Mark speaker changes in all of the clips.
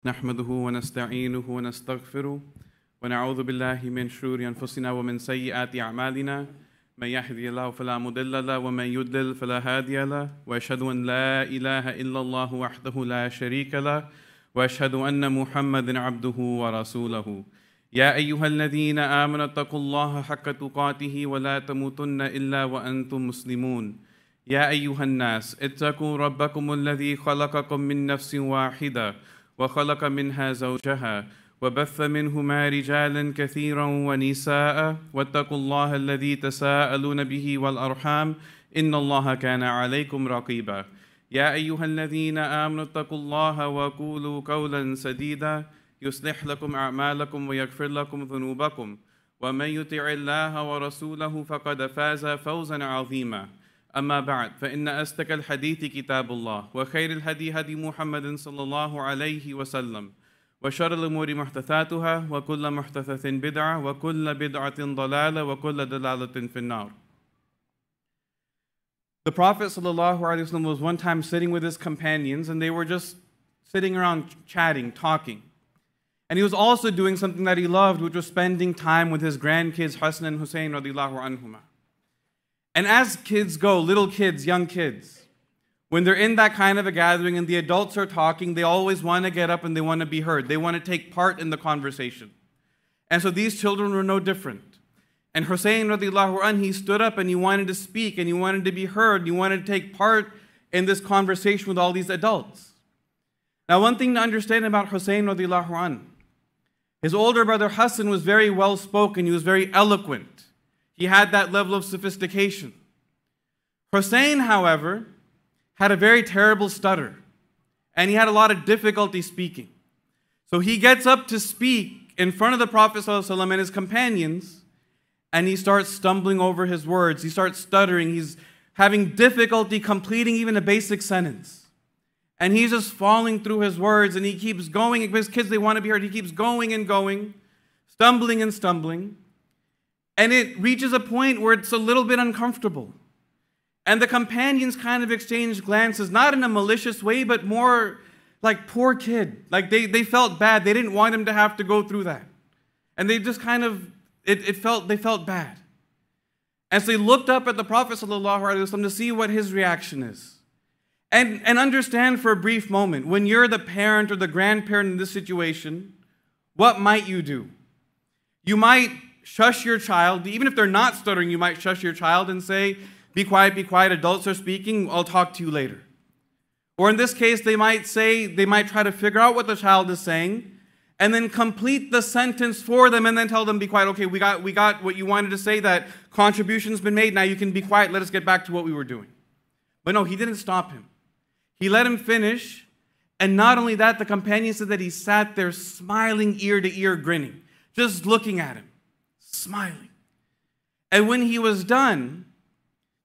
Speaker 1: نحمده ونستعينه ونستغفره ونعوذ بالله من شرور أنفسنا ومن سيئات أعمالنا من يهده الله فلا مضل له ومن يضلل فلا هادي له وأشهد أن لا إله إلا الله وحده لا شريك له وأشهد أن محمدا عبده ورسوله يا أيها الذين آمنوا اتقوا الله حق تقاته ولا تموتن إلا وأنتم مسلمون يا أيها الناس اتقوا ربكم الذي خلقكم من نفس واحدة وخلق منها زوجها وبث منهما رجالا كثيرا ونساء واتقوا الله الذي تساءلون به والأرحام إن الله كان عليكم رقيبا يا أيها الذين آمنوا اتقوا الله وقولوا قولا سديدا يصلح لكم أعمالكم ويغفر لكم ذنوبكم ومن يطع الله ورسوله فقد فاز فوزا عظيما أما بعد فإن أصدق الحديث كتاب الله وخير الهدي هدي محمد صلى الله عليه وسلم وشر الأمور محدثاتها وكل محدثة بدعة وكل بدعة ضلالة وكل ضلالة في النار. The Prophet ﷺ was one time sitting with his companions and they were just sitting around chatting, talking. And he was also doing something that he loved, which was spending time with his grandkids, Hassan and Hussein radiallahu anhuma. And as kids go, little kids, young kids, when they're in that kind of a gathering and the adults are talking, they always want to get up and they want to be heard. They want to take part in the conversation. And so these children were no different. And Hussein radiallahu anh, he stood up and he wanted to speak and he wanted to be heard. He wanted to take part in this conversation with all these adults. Now, one thing to understand about Hussein radiallahu anh, his older brother Hassan was very well spoken. He was very eloquent. He had that level of sophistication. Hussein, however, had a very terrible stutter, and he had a lot of difficulty speaking. So he gets up to speak in front of the Prophet ﷺ and his companions, and he starts stumbling over his words. He starts stuttering. He's having difficulty completing even a basic sentence. And he's just falling through his words, and he keeps going. His kids, they want to be heard. He keeps going and going, stumbling and stumbling. And it reaches a point where it's a little bit uncomfortable. And the companions kind of exchange glances, not in a malicious way, but more like, poor kid. Like they felt bad. They didn't want him to have to go through that. And they just kind of, they felt bad. And so they looked up at the Prophet ﷺ to see what his reaction is. And understand for a brief moment, when you're the parent or the grandparent in this situation, what might you do? You might shush your child. Even if they're not stuttering, you might shush your child and say, be quiet, adults are speaking, I'll talk to you later. Or in this case, they might try to figure out what the child is saying and then complete the sentence for them and then tell them, be quiet, okay, we got what you wanted to say, that contribution's been made, now you can be quiet, let us get back to what we were doing. But no, he didn't stop him. He let him finish, and not only that, the companion said that he sat there smiling ear to ear, grinning, just looking at him, smiling. And when he was done,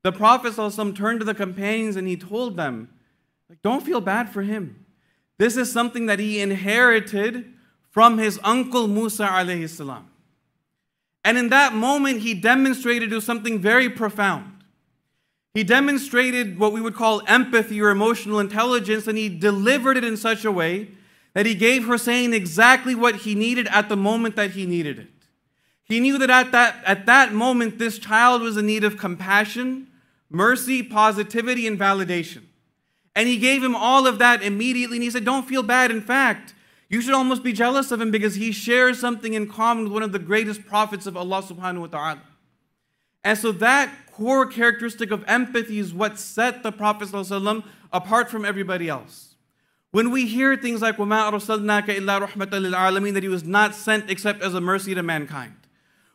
Speaker 1: the Prophet ﷺ turned to the companions and he told them, like, don't feel bad for him. This is something that he inherited from his uncle Musa alayhi salam. And in that moment, he demonstrated to something very profound. He demonstrated what we would call empathy or emotional intelligence, and he delivered it in such a way that he gave Hussein exactly what he needed at the moment that he needed it. He knew that at that moment, this child was in need of compassion, mercy, positivity, and validation. And he gave him all of that immediately, and he said, don't feel bad. In fact, you should almost be jealous of him because he shares something in common with one of the greatest prophets of Allah subhanahu wa ta'ala. And so that core characteristic of empathy is what set the Prophet ﷺ apart from everybody else. When we hear things like وَمَا أَرْسَلْنَاكَ إِلَّا رَحْمَةً لِلْعَالَمِينَ, that he was not sent except as a mercy to mankind.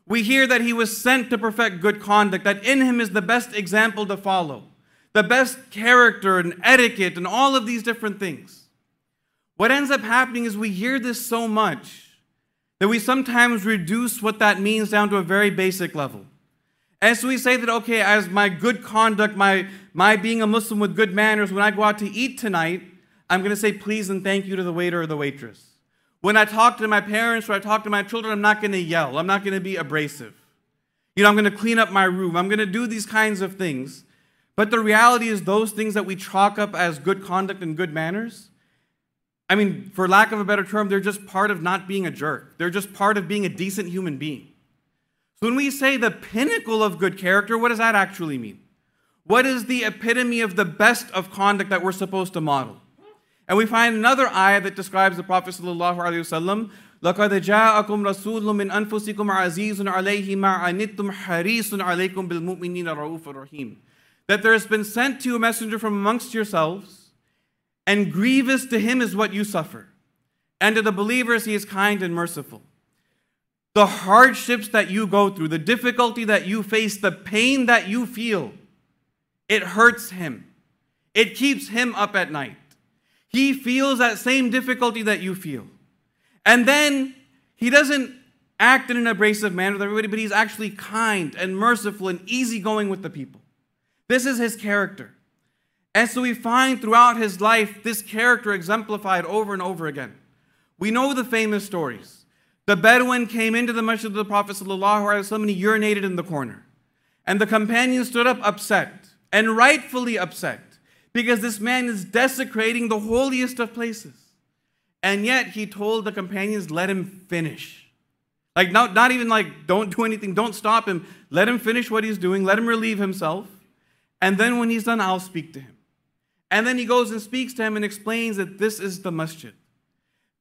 Speaker 1: We hear that he was sent to perfect good conduct, that in him is the best example to follow, the best character and etiquette and all of these different things. What ends up happening is we hear this so much that we sometimes reduce what that means down to a very basic level. And so we say that, okay, as my good conduct, my being a Muslim with good manners, when I go out to eat tonight, I'm going to say please and thank you to the waiter or the waitress. When I talk to my parents or I talk to my children, I'm not going to yell. I'm not going to be abrasive. I'm going to clean up my room. I'm going to do these kinds of things. But the reality is those things that we chalk up as good conduct and good manners, I mean, for lack of a better term, they're just part of not being a jerk. They're just part of being a decent human being. So when we say the pinnacle of good character, what does that actually mean? What is the epitome of the best of conduct that we're supposed to model? And we find another ayah that describes the Prophet ﷺ, لَقَدْ جَاءَكُمْ رَسُولٌ مِّنْ أَنفُسِكُمْ عَزِيزٌ عَلَيْهِ مَا عَنِتُّمْ حَرِيصٌ عَلَيْكُمْ بِالْمُؤْمِنِينَ رَءُوفٌ رَحِيمٌ. That there has been sent to you a messenger from amongst yourselves, and grievous to him is what you suffer. And to the believers he is kind and merciful. The hardships that you go through, the difficulty that you face, the pain that you feel, it hurts him. It keeps him up at night. He feels that same difficulty that you feel. And then he doesn't act in an abrasive manner with everybody, but he's actually kind and merciful and easygoing with the people. This is his character. And so we find throughout his life this character exemplified over and over again. We know the famous stories. The Bedouin came into the masjid of the Prophet ﷺ and he urinated in the corner. And the companions stood up upset, and rightfully upset, because this man is desecrating the holiest of places. And yet he told the companions, let him finish. Like not even like, don't do anything, don't stop him. Let him finish what he's doing, let him relieve himself. And then when he's done, I'll speak to him. And then he goes and speaks to him and explains that this is the masjid.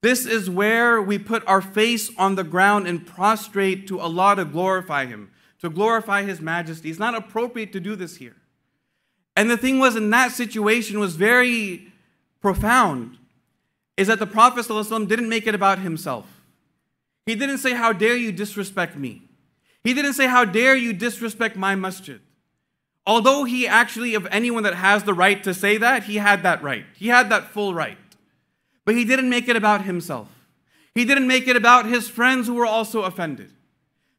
Speaker 1: This is where we put our face on the ground and prostrate to Allah to glorify Him, to glorify His majesty. It's not appropriate to do this here. And the thing was, in that situation was very profound, is that the Prophet ﷺ didn't make it about himself. He didn't say, how dare you disrespect me? He didn't say, how dare you disrespect my masjid? Although he actually, of anyone that has the right to say that, he had that right. He had that full right. But he didn't make it about himself. He didn't make it about his friends who were also offended.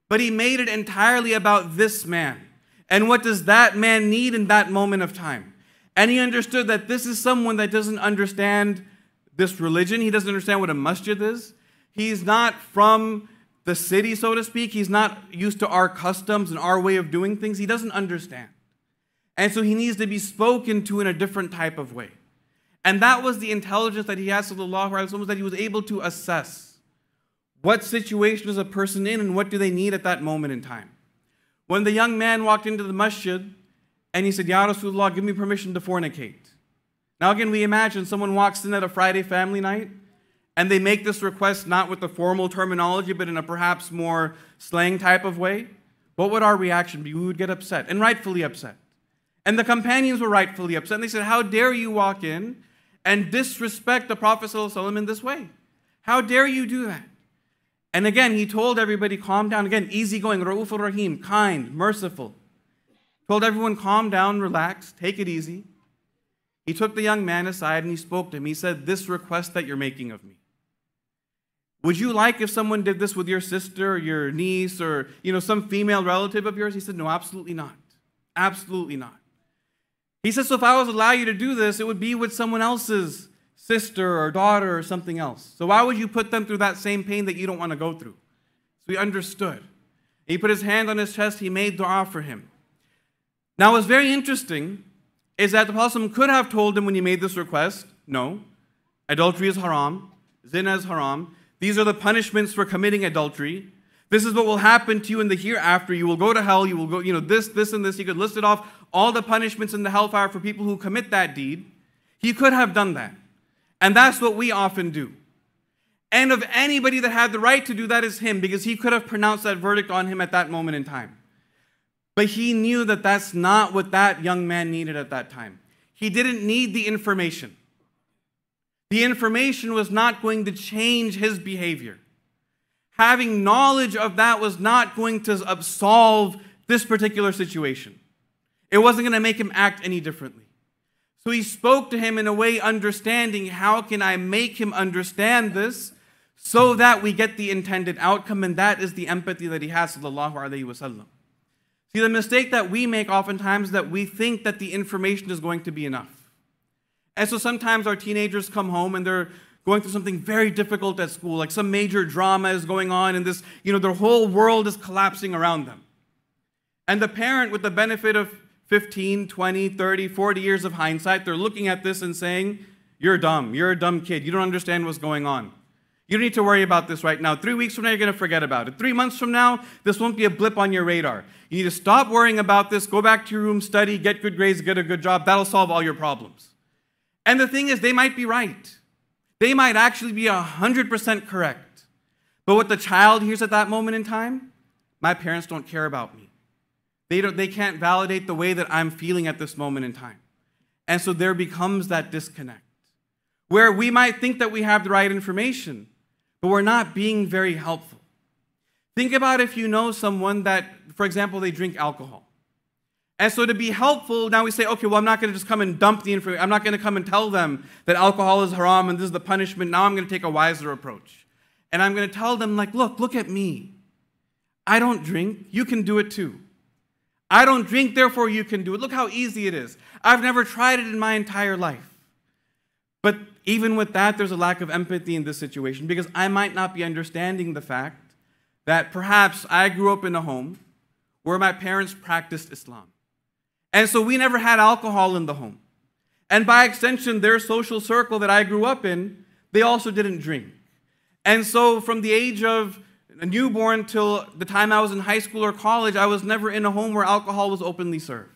Speaker 1: But he made it entirely about this man. And what does that man need in that moment of time? And he understood that this is someone that doesn't understand this religion. He doesn't understand what a masjid is. He's not from the city, so to speak. He's not used to our customs and our way of doing things. He doesn't understand. And so he needs to be spoken to in a different type of way. And that was the intelligence that he had, sallallahu alaihi wasallam, that he was able to assess what situation is a person in and what do they need at that moment in time. When the young man walked into the masjid and he said, Ya Rasulullah, give me permission to fornicate. Now again, we imagine someone walks in at a Friday family night and they make this request not with the formal terminology, but in a perhaps more slang type of way. What would our reaction be? We would get upset, and rightfully upset. And the companions were rightfully upset. And they said, how dare you walk in and disrespect the Prophet ﷺ in this way? How dare you do that? And again, he told everybody, calm down. Again, easygoing, Ra'ufur Rahim, kind, merciful. Told everyone, calm down, relax, take it easy. He took the young man aside and he spoke to him. He said, this request that you're making of me, would you like if someone did this with your sister or your niece or some female relative of yours? He said, no, absolutely not. Absolutely not. He says, so if I was to allow you to do this, it would be with someone else's sister or daughter or something else. So why would you put them through that same pain that you don't want to go through? So he understood. He put his hand on his chest. He made dua for him. Now what's very interesting is that the Prophet could have told him when he made this request, no, adultery is haram, zina is haram. These are the punishments for committing adultery. This is what will happen to you in the hereafter. You will go to hell. You will go, this, and this. He could list it off, all the punishments in the hellfire for people who commit that deed. He could have done that. And that's what we often do. And of anybody that had the right to do that is him, because he could have pronounced that verdict on him at that moment in time. But he knew that that's not what that young man needed at that time. He didn't need the information. The information was not going to change his behavior. Having knowledge of that was not going to absolve this particular situation. It wasn't going to make him act any differently. So he spoke to him in a way understanding, how can I make him understand this so that we get the intended outcome, and that is the empathy that he has, sallallahu alaihi wasallam. See, the mistake that we make oftentimes is that we think that the information is going to be enough. And so sometimes our teenagers come home and they're going through something very difficult at school, like some major drama is going on and this, their whole world is collapsing around them. And the parent, with the benefit of 15, 20, 30, 40 years of hindsight, they're looking at this and saying, You're dumb. You're a dumb kid. You don't understand what's going on. You don't need to worry about this right now. 3 weeks from now, you're going to forget about it. 3 months from now, this won't be a blip on your radar. You need to stop worrying about this, go back to your room, study, get good grades, get a good job. That'll solve all your problems. And the thing is, they might be right. They might actually be 100% correct. But what the child hears at that moment in time, my parents don't care about me. They can't validate the way that I'm feeling at this moment in time. And so there becomes that disconnect, where we might think that we have the right information, but we're not being very helpful. Think about if you know someone that, for example, they drink alcohol. And so to be helpful, now we say, okay, well, I'm not going to just come and dump the information. I'm not going to come and tell them that alcohol is haram and this is the punishment. Now I'm going to take a wiser approach. And I'm going to tell them, like, look at me. I don't drink. You can do it too. I don't drink, therefore you can do it. Look how easy it is. I've never tried it in my entire life. But even with that, there's a lack of empathy in this situation, because I might not be understanding the fact that perhaps I grew up in a home where my parents practiced Islam. And so we never had alcohol in the home. And by extension, their social circle that I grew up in, they also didn't drink. And so from the age of a newborn till the time I was in high school or college, I was never in a home where alcohol was openly served.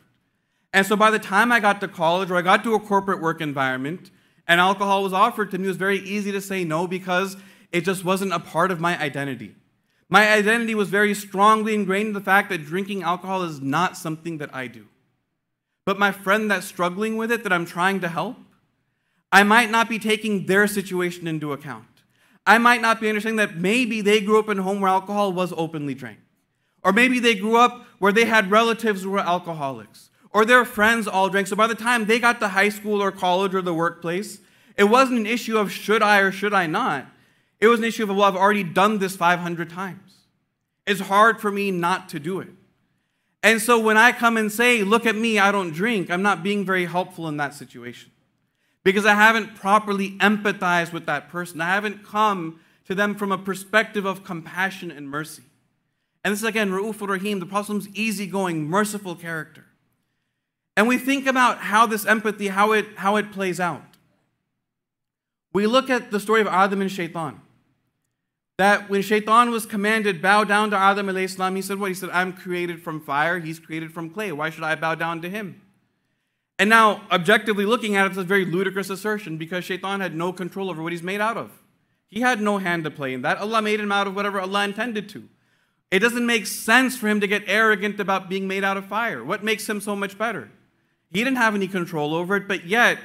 Speaker 1: And so by the time I got to college or I got to a corporate work environment and alcohol was offered to me, it was very easy to say no, because it just wasn't a part of my identity. My identity was very strongly ingrained in the fact that drinking alcohol is not something that I do. But my friend that's struggling with it, that I'm trying to help, I might not be taking their situation into account. I might not be understanding that maybe they grew up in a home where alcohol was openly drank. Or maybe they grew up where they had relatives who were alcoholics. Or their friends all drank. So by the time they got to high school or college or the workplace, it wasn't an issue of should I or should I not. It was an issue of, well, I've already done this 500 times. It's hard for me not to do it. And so when I come and say, look at me, I don't drink, I'm not being very helpful in that situation, because I haven't properly empathized with that person. I haven't come to them from a perspective of compassion and mercy. And this is, again, Ra'ufur Rahim, the Prophet's easygoing, merciful character. And we think about how this empathy, how it plays out. We look at the story of Adam and Shaitaan. That when Shaitaan was commanded, bow down to Adam alayhi salam, he said what? He said, I'm created from fire, he's created from clay. Why should I bow down to him? And now, objectively looking at it, it's a very ludicrous assertion, because Shaitaan had no control over what he's made out of. He had no hand to play in that. Allah made him out of whatever Allah intended to. It doesn't make sense for him to get arrogant about being made out of fire. What makes him so much better? He didn't have any control over it, but yet,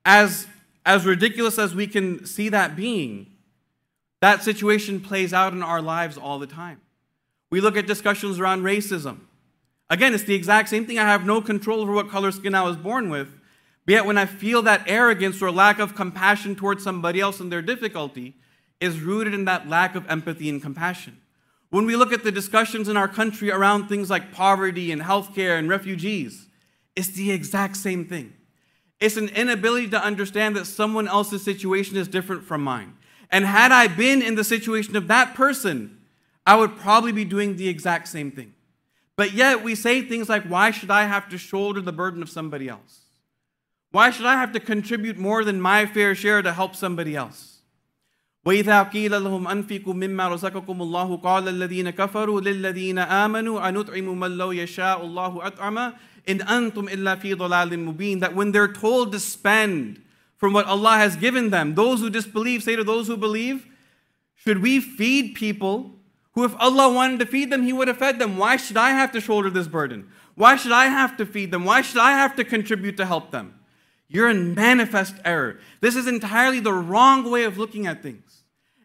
Speaker 1: as ridiculous as we can see that being, that situation plays out in our lives all the time. We look at discussions around racism. Again, it's the exact same thing. I have no control over what color skin I was born with. But yet when I feel that arrogance or lack of compassion towards somebody else and their difficulty, is rooted in that lack of empathy and compassion. When we look at the discussions in our country around things like poverty and healthcare and refugees, it's the exact same thing. It's an inability to understand that someone else's situation is different from mine. And had I been in the situation of that person, I would probably be doing the exact same thing. But yet we say things like, why should I have to shoulder the burden of somebody else? Why should I have to contribute more than my fair share to help somebody else? وَإِذَا قِيلَ لَهُمْ أَنْفِقُوا مِمَّا رَزَقَكُمُ اللَّهُ قَالَ الَّذِينَ كَفَرُوا لِلَّذِينَ آمَنُوا أَنُطْعِمُ مَنْ لَوْ يَشَاءُ اللَّهُ أَطْعَمَهُ إِنْ أَنْتُمْ إِلَّا فِي ضَلَالٍ مُبِينٍ. That when they're told to spend from what Allah has given them, those who disbelieve say to those who believe, should we feed people who, if Allah wanted to feed them, He would have fed them? Why should I have to shoulder this burden? Why should I have to feed them? Why should I have to contribute to help them? You're in manifest error. This is entirely the wrong way of looking at things.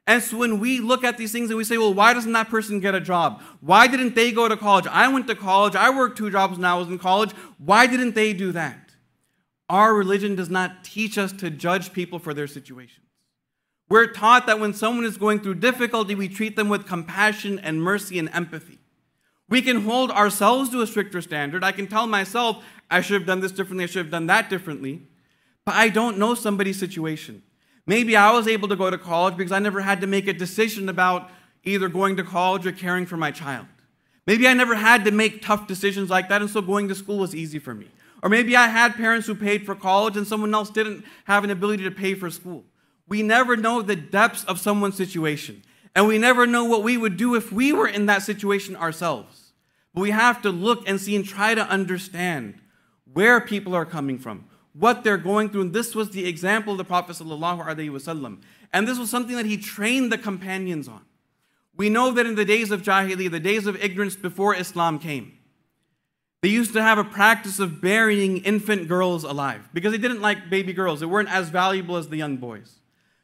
Speaker 1: And so when we look at these things and we say, well, why doesn't that person get a job? Why didn't they go to college? I went to college. I worked 2 jobs when I was in college. Why didn't they do that? Our religion does not teach us to judge people for their situations. We're taught that when someone is going through difficulty, we treat them with compassion and mercy and empathy. We can hold ourselves to a stricter standard. I can tell myself, I should have done this differently, I should have done that differently. But I don't know somebody's situation. Maybe I was able to go to college because I never had to make a decision about either going to college or caring for my child. Maybe I never had to make tough decisions like that, and so going to school was easy for me. Or maybe I had parents who paid for college and someone else didn't have an ability to pay for school. We never know the depths of someone's situation. And we never know what we would do if we were in that situation ourselves. But we have to look and see and try to understand where people are coming from, what they're going through. And this was the example of the Prophet ﷺ. And this was something that he trained the companions on. We know that in the days of Jahiliyyah, the days of ignorance before Islam came, they used to have a practice of burying infant girls alive because they didn't like baby girls. They weren't as valuable as the young boys.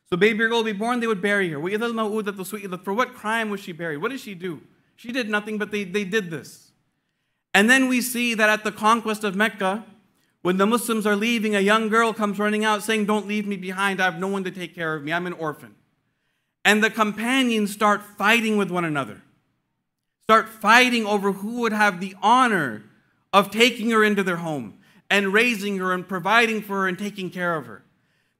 Speaker 1: So baby girl would be born, they would bury her. For what crime was she buried? What did she do? She did nothing, but they did this. And then we see that at the conquest of Mecca, when the Muslims are leaving, a young girl comes running out saying, "Don't leave me behind. I have no one to take care of me. I'm an orphan." And the companions start fighting with one another. Start fighting over who would have the honor of taking her into their home and raising her and providing for her and taking care of her.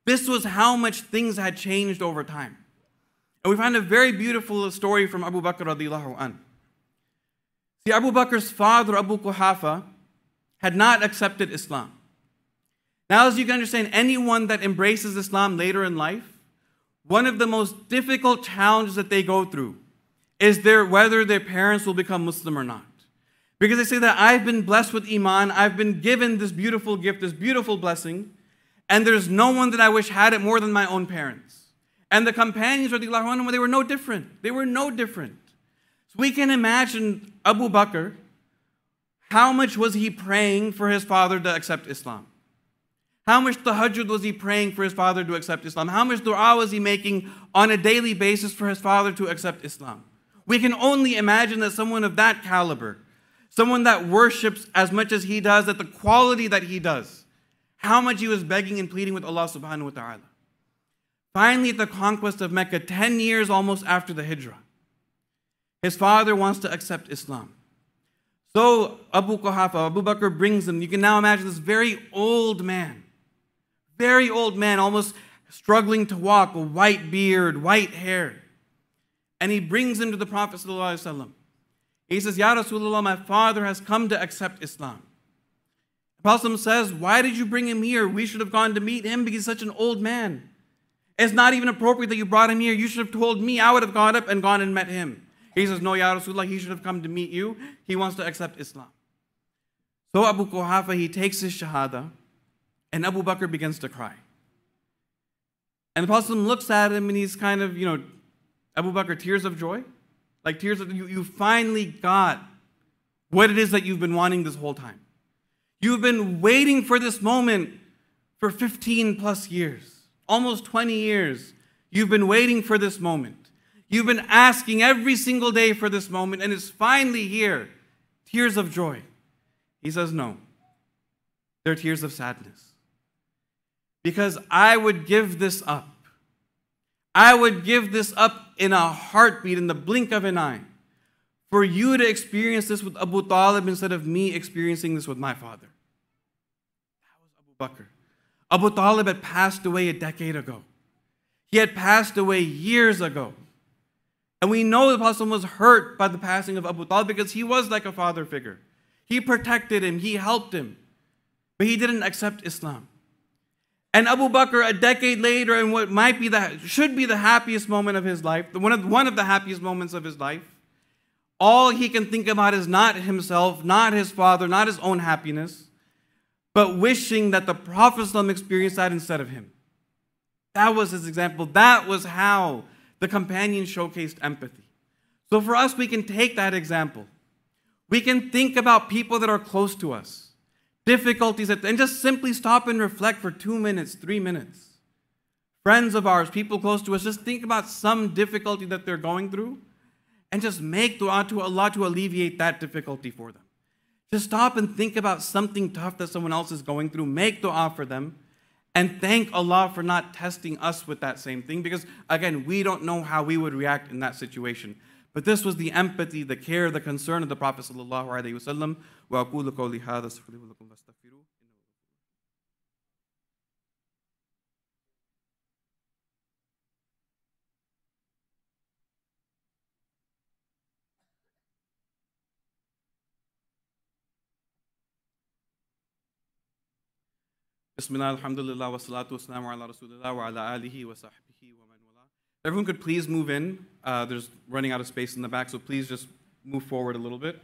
Speaker 1: This was how much things had changed over time. And we find a very beautiful story from Abu Bakr radiallahu anh. See, Abu Bakr's father, Abu Quhafa, had not accepted Islam. Now, as you can understand, anyone that embraces Islam later in life, one of the most difficult challenges that they go through is whether their parents will become Muslim or not. Because they say that I've been blessed with Iman, I've been given this beautiful gift, this beautiful blessing, and there's no one that I wish had it more than my own parents. And the companions, radiallahu anhum, they were no different. They were no different. So we can imagine Abu Bakr, how much was he praying for his father to accept Islam? How much tahajjud was he praying for his father to accept Islam? How much dua was he making on a daily basis for his father to accept Islam? We can only imagine that someone of that caliber, someone that worships as much as he does, at the quality that he does, how much he was begging and pleading with Allah subhanahu wa ta'ala. Finally, at the conquest of Mecca, 10 years almost after the hijrah, his father wants to accept Islam. So Abu Quhafa, Abu Bakr brings him. You can now imagine this very old man, almost struggling to walk, a white beard, white hair. And he brings him to the Prophet ﷺ. He says, "Ya Rasulullah, my father has come to accept Islam." The Prophet says, "Why did you bring him here? We should have gone to meet him because he's such an old man. It's not even appropriate that you brought him here. You should have told me. I would have gone up and gone and met him." He says, "No, Ya Rasulullah, he should have come to meet you. He wants to accept Islam." So Abu Quhafa, he takes his shahada, and Abu Bakr begins to cry. And the Prophet looks at him and he's kind of, Abu Bakr, tears of joy? Like tears of, you finally got what it is that you've been wanting this whole time. You've been waiting for this moment for 15 plus years, almost 20 years. You've been waiting for this moment. You've been asking every single day for this moment, and it's finally here. Tears of joy. He says, "No, they're tears of sadness. Because I would give this up. I would give this up in a heartbeat, in the blink of an eye, for you to experience this with Abu Talib instead of me experiencing this with my father." That was Abu Bakr. Abu Talib had passed away a decade ago. He had passed away years ago. And we know the Prophet was hurt by the passing of Abu Talib because he was like a father figure. He protected him, he helped him, but he didn't accept Islam. And Abu Bakr, a decade later, in what should be the happiest moment of his life, one of the happiest moments of his life, all he can think about is not himself, not his father, not his own happiness, but wishing that the Prophet ﷺ experienced that instead of him. That was his example. That was how the companions showcased empathy. So for us, we can take that example. We can think about people that are close to us, difficulties, and just simply stop and reflect for 2 minutes, 3 minutes. Friends of ours, people close to us, just think about some difficulty that they're going through and just make dua to Allah to alleviate that difficulty for them. Just stop and think about something tough that someone else is going through. Make dua for them and thank Allah for not testing us with that same thing, because again, we don't know how we would react in that situation. But this was the empathy, the care, the concern of the Prophet sallallahu alaihi wasallam. وَأَقُولُ قَوْلِي هَذَا أَسْتَغْفِرُ لَكُمْ فَاسْتَغْفِرُوهُ. Bismillah, alhamdulillah, wa salatu wa salamu ala rasulillah wa ala alihi wa sahbihi wa man wala. Everyone could please move in. There's running out of space in the back, so please just move forward a little bit.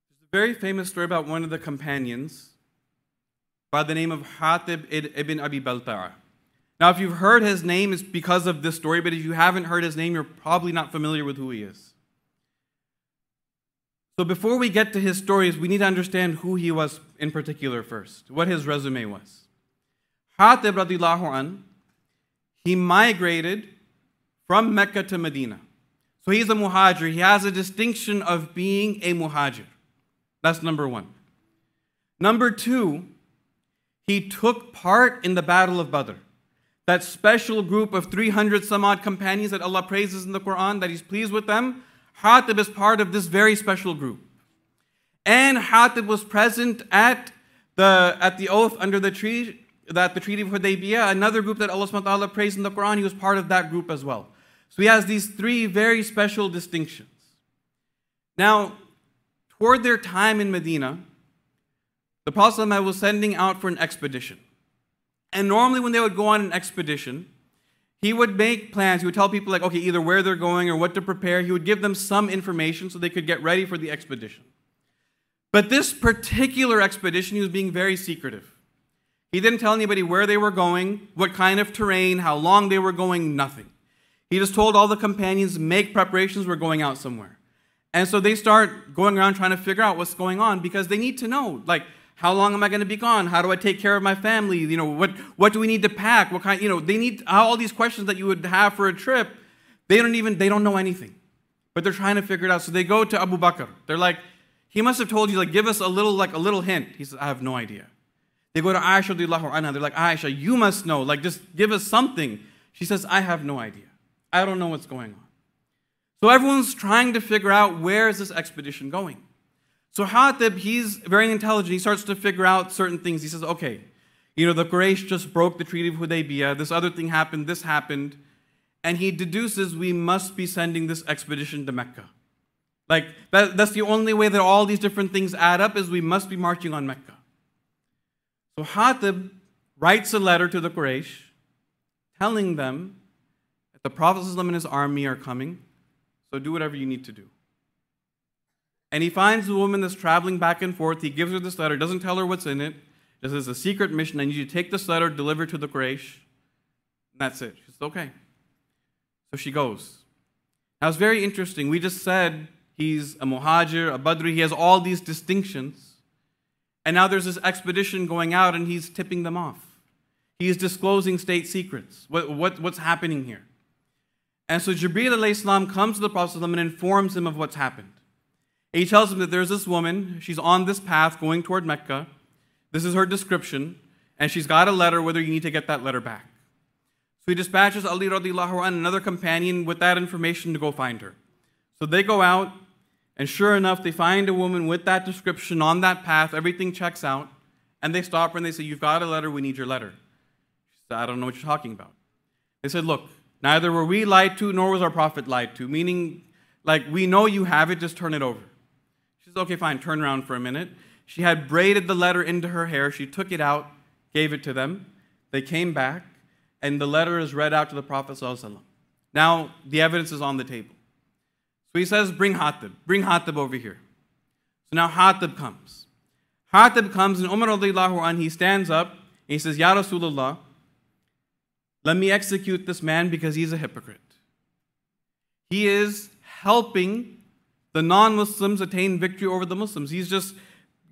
Speaker 1: There's a very famous story about one of the companions by the name of Hatib ibn Abi Balta'a. Now, if you've heard his name, it's because of this story, but if you haven't heard his name, you're probably not familiar with who he is. So before we get to his stories, we need to understand who he was in particular first, what his resume was. Hatib radiallahu an, he migrated from Mecca to Medina. So he's a Mohajir. He has a distinction of being a Mohajir. That's number one. Number two, he took part in the Battle of Badr. That special group of 300 some odd companions that Allah praises in the Quran, that He's pleased with them. Hatib is part of this very special group. And Hatib was present at the oath under the tree, the Treaty of Hudaybiyah, another group that Allah subhanahu wa ta'ala praised in the Quran. He was part of that group as well. So he has these three very special distinctions. Now, toward their time in Medina, the Prophet ﷺ was sending out for an expedition. And normally when they would go on an expedition, he would make plans. He would tell people like, okay, either where they're going or what to prepare. He would give them some information so they could get ready for the expedition. But this particular expedition, he was being very secretive. He didn't tell anybody where they were going, what kind of terrain, how long they were going, nothing. He just told all the companions, make preparations, we're going out somewhere. And so they start going around trying to figure out what's going on because they need to know, like, how long am I going to be gone? How do I take care of my family? You know, what do we need to pack? What kind, you know, they need all these questions that you would have for a trip. They don't know anything. But they're trying to figure it out. So they go to Abu Bakr. They're like, he must have told you, like, give us a little hint. He says, I have no idea. They go to Aisha radiallahu anha. They're like, Aisha, you must know. Like, just give us something. She says, I have no idea. I don't know what's going on. So everyone's trying to figure out where is this expedition going. So Hatib, he's very intelligent. He starts to figure out certain things. He says, okay, you know, the Quraysh just broke the Treaty of Hudaybiyah. This other thing happened. This happened. And he deduces we must be sending this expedition to Mecca. Like, that's the only way that all these different things add up is we must be marching on Mecca. So Hatib writes a letter to the Quraysh telling them that the Prophet ﷺ and his army are coming, so do whatever you need to do. And he finds the woman that's traveling back and forth. He gives her this letter, doesn't tell her what's in it. This is a secret mission. I need you to take this letter, deliver it to the Quraysh. And that's it. She says, okay. So she goes. Now it's very interesting. We just said he's a Mohajir, a Badri. He has all these distinctions. And now there's this expedition going out and he's tipping them off. He's disclosing state secrets. What's happening here? And so Jibreel alayhi salam comes to the Prophet and informs him of what's happened. He tells him that there's this woman, she's on this path going toward Mecca. This is her description, and she's got a letter, whether you need to get that letter back. So he dispatches Ali radiallahu anh, another companion, with that information to go find her. So they go out, and sure enough, they find a woman with that description on that path. Everything checks out, and they stop her and they say, you've got a letter, we need your letter. She said, I don't know what you're talking about. They said, look, neither were we lied to, nor was our prophet lied to, meaning, like, we know you have it, just turn it over. She says, okay, fine, turn around for a minute. She had braided the letter into her hair. She took it out, gave it to them. They came back, and the letter is read out to the Prophet ﷺ. Now, the evidence is on the table. So he says, bring Hatib over here. So now Hatib comes. Hatib comes, and Umar radiallahu anh, he stands up, and he says, Ya Rasulullah, let me execute this man because he's a hypocrite. He is helping the non-Muslims attain victory over the Muslims. He's just,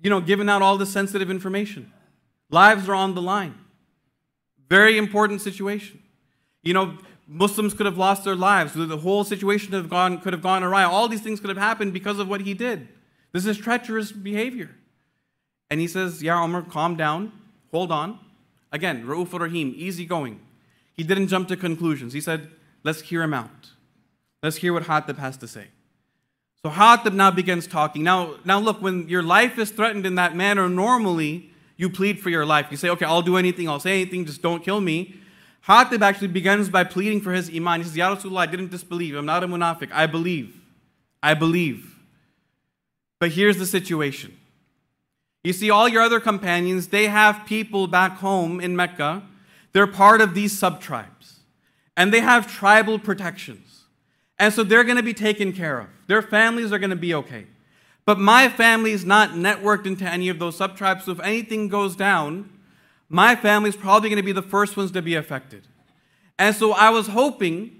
Speaker 1: giving out all this sensitive information. Lives are on the line. Very important situation. Muslims could have lost their lives. The whole situation could have gone awry. All these things could have happened because of what he did. This is treacherous behavior. And he says, Ya Omar, calm down. Hold on. Again, Ra'uf Rahim, easy going. He didn't jump to conclusions. He said, let's hear him out. Let's hear what Hatib has to say. So Hatib now begins talking. Now look, when your life is threatened in that manner, normally you plead for your life. You say, okay, I'll do anything, I'll say anything, just don't kill me. Hatib actually begins by pleading for his iman. He says, Ya Rasulullah, I didn't disbelieve. I'm not a munafiq. I believe. But here's the situation. You see, all your other companions, they have people back home in Mecca. They're part of these sub-tribes. And they have tribal protections. And so they're going to be taken care of. Their families are going to be okay. But my family is not networked into any of those sub-tribes, so if anything goes down, my family is probably going to be the first ones to be affected. And so I was hoping,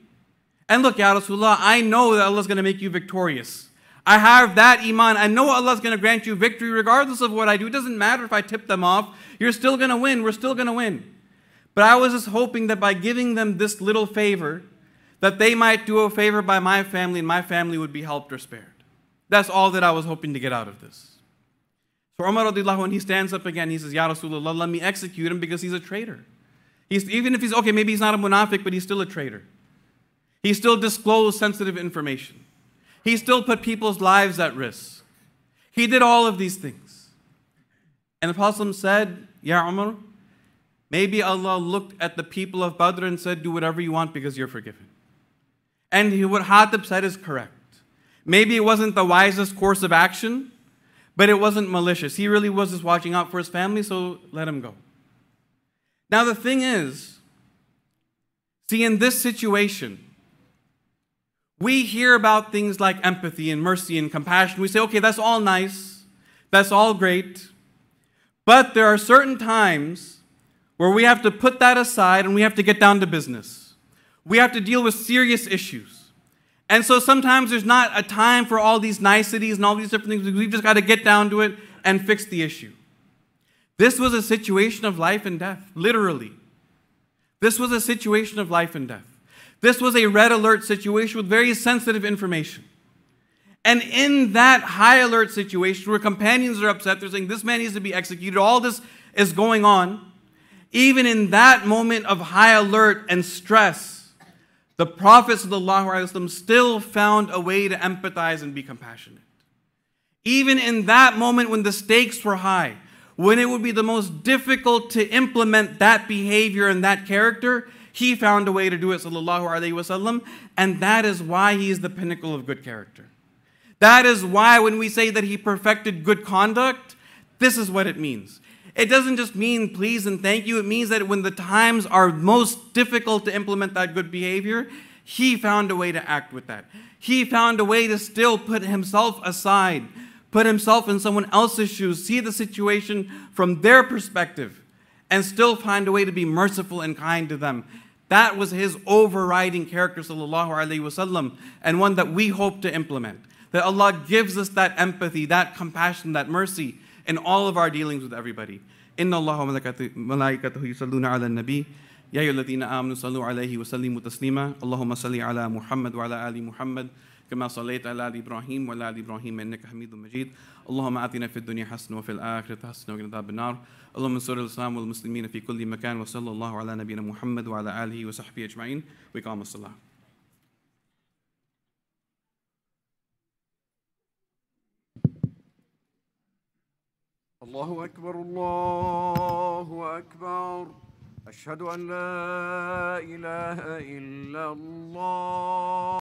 Speaker 1: and look, Ya Rasulullah, I know that Allah is going to make you victorious. I have that iman. I know Allah is going to grant you victory regardless of what I do. It doesn't matter if I tip them off. You're still going to win. We're still going to win. But I was just hoping that by giving them this little favor, that they might do a favor by my family and my family would be helped or spared. That's all that I was hoping to get out of this. So Umar radiallahu anh, he stands up again. He says, Ya Rasulullah, let me execute him because he's a traitor. Even if he's, okay, maybe he's not a munafiq, but he's still a traitor. He still disclosed sensitive information. He still put people's lives at risk. He did all of these things. And the Prophet said, Ya Umar, maybe Allah looked at the people of Badr and said, do whatever you want because you're forgiven. And what Hatib said is correct. Maybe it wasn't the wisest course of action, but it wasn't malicious. He really was just watching out for his family, so let him go. Now the thing is, see, in this situation, we hear about things like empathy and mercy and compassion. We say, okay, that's all nice. That's all great. But there are certain times where we have to put that aside and we have to get down to business. We have to deal with serious issues. And so sometimes there's not a time for all these niceties and all these different things. We've just got to get down to it and fix the issue. This was a situation of life and death, literally. This was a situation of life and death. This was a red alert situation with very sensitive information. And in that high alert situation where companions are upset, they're saying this man needs to be executed, all this is going on. Even in that moment of high alert and stress, the Prophet ﷺ still found a way to empathize and be compassionate. Even in that moment when the stakes were high, when it would be the most difficult to implement that behavior and that character, he found a way to do it, sallallahu alaihi wasallam, and that is why he is the pinnacle of good character. That is why when we say that he perfected good conduct, this is what it means. It doesn't just mean please and thank you. It means that when the times are most difficult to implement that good behavior, he found a way to act with that. He found a way to still put himself aside, put himself in someone else's shoes, see the situation from their perspective, and still find a way to be merciful and kind to them. That was his overriding character, sallallahu alaihi wasallam, and one that we hope to implement. That Allah gives us that empathy, that compassion, that mercy in all of our dealings with everybody. Inna Allah wa malaikatahu yusalluna ala nabi. Ya ayyuhalladhina amanu sallu alayhi wa sallimu taslima. Allahumma salli ala Muhammad wa ala ali Muhammad. كما صليت على آل إبراهيم وعلى آل إبراهيم إنك حميد مجيد اللهم آتنا في الدنيا حسنة وفي الآخرة حسنة وقنا عذاب النار اللهم انصر الإسلام والمسلمين في كل مكان وصلى الله على نبينا محمد وعلى آله وصحبه أجمعين وإقام الصلاة.
Speaker 2: الله أكبر الله أكبر أشهد أن لا إله إلا الله